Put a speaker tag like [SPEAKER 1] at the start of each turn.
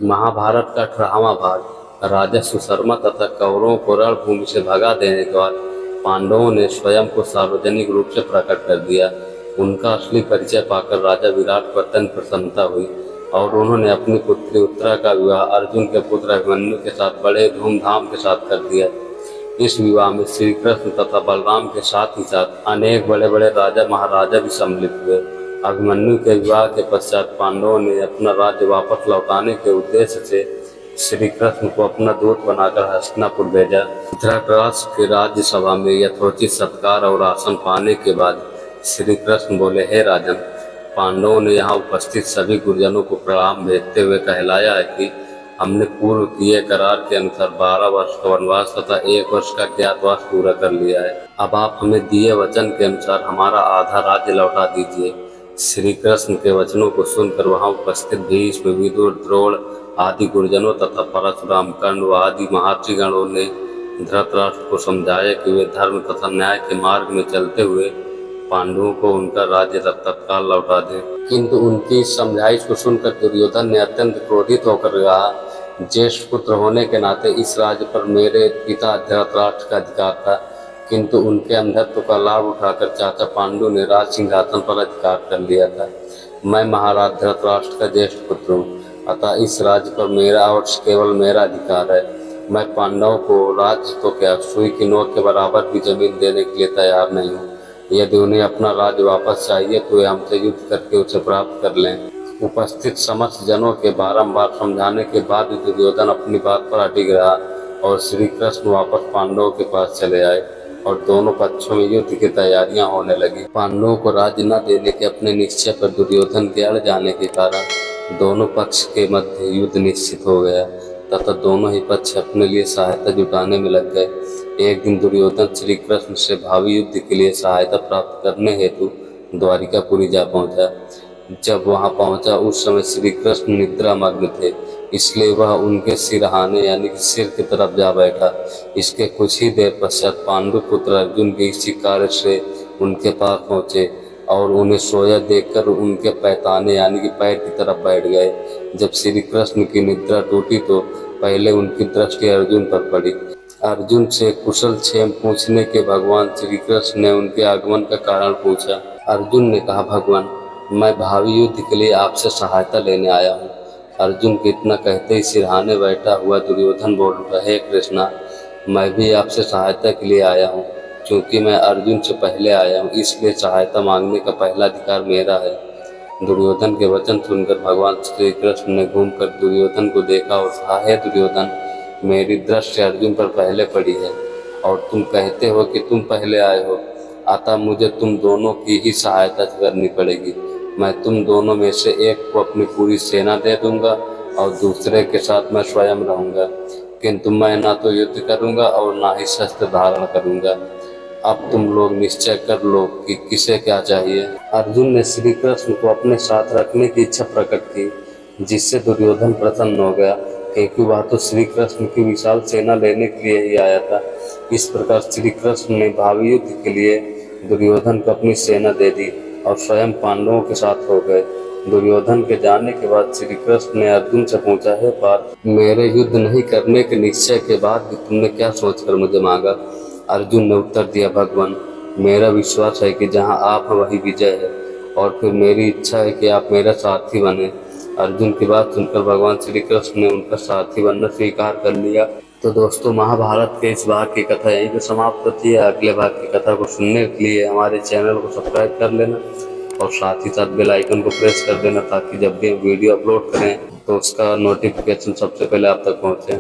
[SPEAKER 1] महाभारत का 18वां भाग। राजा सुशर्मा तथा कौरवों को रणभूमि से भगा देने के बाद पांडवों ने स्वयं को सार्वजनिक रूप से प्रकट कर दिया। उनका असली परिचय पाकर राजा विराट को अत्यंत प्रसन्नता हुई और उन्होंने अपनी पुत्री उत्तरा का विवाह अर्जुन के पुत्र अभिमन्यु के साथ बड़े धूमधाम के साथ कर दिया। इस विवाह में श्री कृष्ण तथा बलराम के साथ ही साथ अनेक बड़े बड़े राजा महाराजा भी सम्मिलित हुए। अभिमन्यु के विवाह के पश्चात पांडवों ने अपना राज्य वापस लौटाने के उद्देश्य से श्री कृष्ण को अपना दूत बनाकर हस्तिनापुर भेजा। धृतराष्ट्र की राज्यसभा में यथोचित सत्कार और आसन पाने के बाद श्री कृष्ण बोले, हे राजन, पांडवों ने यहाँ उपस्थित सभी गुरुजनों को प्रणाम भेजते हुए कहलाया है कि हमने पूर्व किए करार के अनुसार 12 वर्ष का वनवास तथा 1 वर्ष का ज्ञातवास पूरा कर लिया है। अब आप हमें दिए वचन के अनुसार हमारा आधा राज्य लौटा दीजिए। श्री कृष्ण के वचनों को सुनकर वहां उपस्थित भीष्म, विदुर, द्रोण आदि गुरुजनों तथा परशुराम, कर्ण आदि महर्षिगणों ने धृतराष्ट्र को समझाया कि वे धर्म तथा न्याय के मार्ग में चलते हुए पांडवों को उनका राज्य तत्काल लौटा दें। किंतु उनकी इस समझाइश को सुनकर दुर्योधन ने अत्यंत क्रोधित होकर कहा, ज्येष्ठ पुत्र होने के नाते इस राज्य पर मेरे पिता धृतराष्ट्र का अधिकार था, किंतु उनके अंधत्व का लाभ उठाकर चाचा पांडु ने राज सिंहासन पर अधिकार कर लिया था। मैं महाराज धृतराष्ट्र का ज्येष्ठ पुत्र हूँ, अतः इस राज्य पर मेरा और केवल मेरा अधिकार है। मैं पांडवों को राज्य तो क्या, सुई की नोक के बराबर भी जमीन देने के लिए तैयार नहीं हूँ। यदि उन्हें अपना राज्य वापस चाहिए तो वे हमसे युद्ध करके उसे प्राप्त कर लें। उपस्थित समस्त जनों के बारंबार समझाने के बाद दुर्योधन अपनी बात पर अडिग रहा और श्री कृष्ण वापस पांडवों के पास चले आए और दोनों पक्षों में युद्ध की तैयारियां होने लगी। पांडवों को राज्य न देने के अपने निश्चय पर दुर्योधन के अड़ जाने के कारण दोनों पक्ष के मध्य युद्ध निश्चित हो गया तथा दोनों ही पक्ष अपने लिए सहायता जुटाने में लग गए। एक दिन दुर्योधन श्री कृष्ण से भावी युद्ध के लिए सहायता प्राप्त करने हेतु द्वारिकापुरी जा पहुंचा। जब वहां पहुंचा उस समय श्री कृष्ण निद्रा मग्न थे, इसलिए वह उनके सिरहाने यानी कि सिर की तरफ जा बैठा। इसके कुछ ही देर पश्चात पांडु पुत्र अर्जुन के इसी कार्य से उनके पास पहुंचे और उन्हें सोया देखकर उनके पैताने यानी कि पैर की तरफ बैठ गए। जब श्री कृष्ण की निद्रा टूटी तो पहले उनकी दृष्टि अर्जुन पर पड़ी। अर्जुन से कुशल क्षेम पूछने के भगवान श्री कृष्ण ने उनके आगमन का कारण पूछा। अर्जुन ने कहा, भगवान, मैं भावी युद्ध के लिए आपसे सहायता लेने आया हूँ। अर्जुन के इतना कहते ही सिरहाने बैठा हुआ दुर्योधन बोल उठा, हे कृष्णा, मैं भी आपसे सहायता के लिए आया हूँ। क्योंकि मैं अर्जुन से पहले आया हूँ, इसलिए सहायता मांगने का पहला अधिकार मेरा है। दुर्योधन के वचन सुनकर भगवान श्री कृष्ण ने घूमकर दुर्योधन को देखा और कहा, हे दुर्योधन, मेरी दृष्टि अर्जुन पर पहले पड़ी है और तुम कहते हो कि तुम पहले आए हो, अतः मुझे तुम दोनों की ही सहायता करनी पड़ेगी। मैं तुम दोनों में से एक को अपनी पूरी सेना दे दूंगा और दूसरे के साथ मैं स्वयं रहूंगा, किंतु मैं ना तो युद्ध करूंगा और ना ही शस्त्र धारण करूंगा। अब तुम लोग निश्चय कर लो कि किसे क्या चाहिए। अर्जुन ने श्री कृष्ण को अपने साथ रखने की इच्छा प्रकट की, जिससे दुर्योधन प्रसन्न हो गया, क्योंकि वह तो श्री कृष्ण की विशाल सेना लेने के लिए ही आया था। इस प्रकार श्री कृष्ण ने भावी युद्ध के लिए दुर्योधन को अपनी सेना दे दी और स्वयं पांडवों के साथ हो गए। दुर्योधन के जाने के बाद श्री कृष्ण ने अर्जुन से पूछा, हे पार्थ, मेरे युद्ध नहीं करने के निश्चय के बाद भी तुमने क्या सोचकर मुझे मांगा? अर्जुन ने उत्तर दिया, भगवान, मेरा विश्वास है कि जहाँ आप हैं वही विजय है और फिर मेरी इच्छा है कि आप मेरा साथी बने। अर्जुन की बात सुनकर भगवान श्री कृष्ण ने उनका साथी बनना स्वीकार कर लिया। तो दोस्तों, महाभारत के इस भाग की कथा यहीं पे समाप्त होती है। अगले भाग की कथा को सुनने के लिए हमारे चैनल को सब्सक्राइब कर लेना और साथ ही साथ बेल आइकन को प्रेस कर देना, ताकि जब भी हम वीडियो अपलोड करें तो उसका नोटिफिकेशन सबसे पहले आप तक पहुँचे।